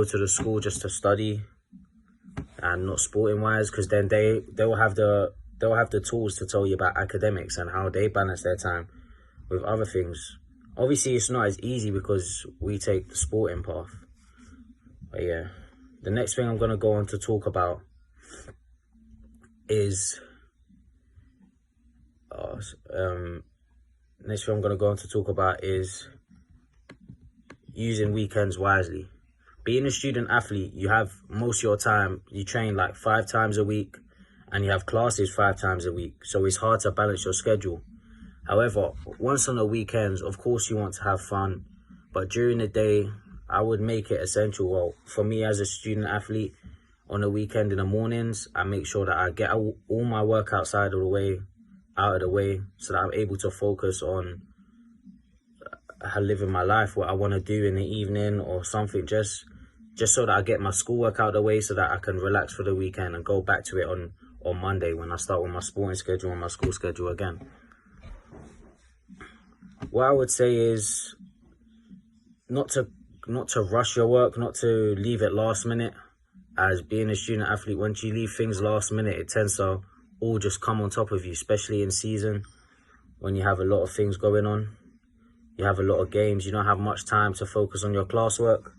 go to the school just to study and not sporting wise, because then they'll have the tools to tell you about academics and how they balance their time with other things. Obviously it's not as easy because we take the sporting path. But yeah, the next thing I'm going to go on to talk about is using weekends wisely. Being a student athlete, you have most of your time, you train like 5 times a week and you have classes 5 times a week. So it's hard to balance your schedule. However, once on the weekends, of course you want to have fun, but during the day, I would make it essential. Well, for me as a student athlete, on the weekend in the mornings, I make sure that I get all my workouts out of the way, so that I'm able to focus on living my life, what I want to do in the evening or something, just so that I get my schoolwork out of the way, so that I can relax for the weekend and go back to it on Monday when I start with my sporting schedule and my school schedule again. What I would say is not to rush your work, not to leave it last minute. As being a student athlete, once you leave things last minute, it tends to all just come on top of you, especially in season when you have a lot of things going on. You have a lot of games, you don't have much time to focus on your classwork.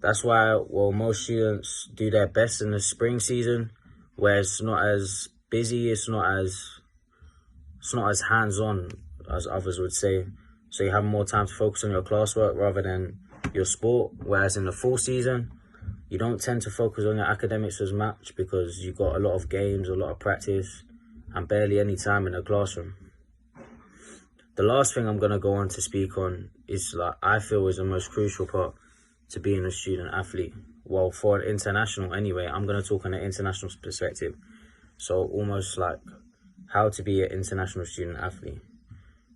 That's why, well, most students do their best in the spring season, where it's not as busy, it's not as hands-on as others would say. So you have more time to focus on your classwork rather than your sport. Whereas in the fall season, you don't tend to focus on your academics as much because you've got a lot of games, a lot of practice, and barely any time in the classroom. The last thing I'm going to go on to speak on is, like, I feel is the most crucial part to being a student athlete. Well, for an international anyway, I'm going to talk on an international perspective. So almost like how to be an international student athlete.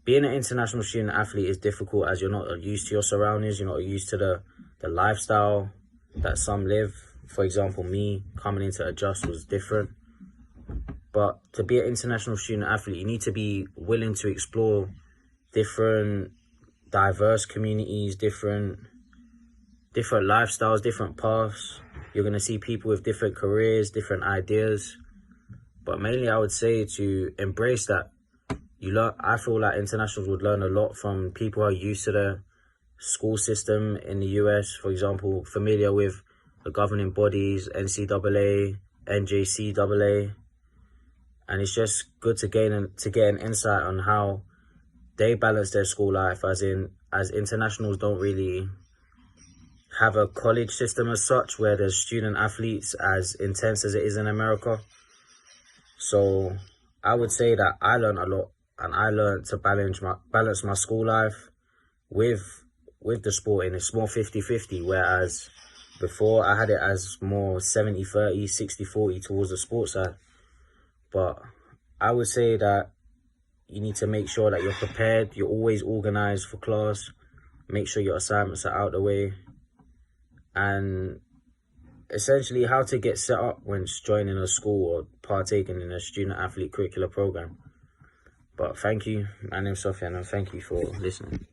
Being an international student athlete is difficult as you're not used to your surroundings, you're not used to the lifestyle that some live. For example, me coming in to adjust was different. But to be an international student athlete, you need to be willing to explore different diverse communities, different lifestyles, different paths. You're going to see people with different careers, different ideas. But mainly I would say to embrace that. I feel like internationals would learn a lot from people who are used to the school system in the US, for example, familiar with the governing bodies, NCAA, NJCAA. And it's just good to get an insight on how they balance their school life, as internationals don't really have a college system as such where there's student athletes as intense as it is in America. So I would say that I learned a lot, and I learned to balance my school life with the sporting. It's more 50-50, whereas before I had it as more 70-30, 60-40 towards the sports side. But I would say that you need to make sure that you're prepared, you're always organized for class, make sure your assignments are out of the way, and essentially how to get set up when joining a school or partaking in a student athlete curricular program. But thank you, my name's Sofian, and thank you for listening.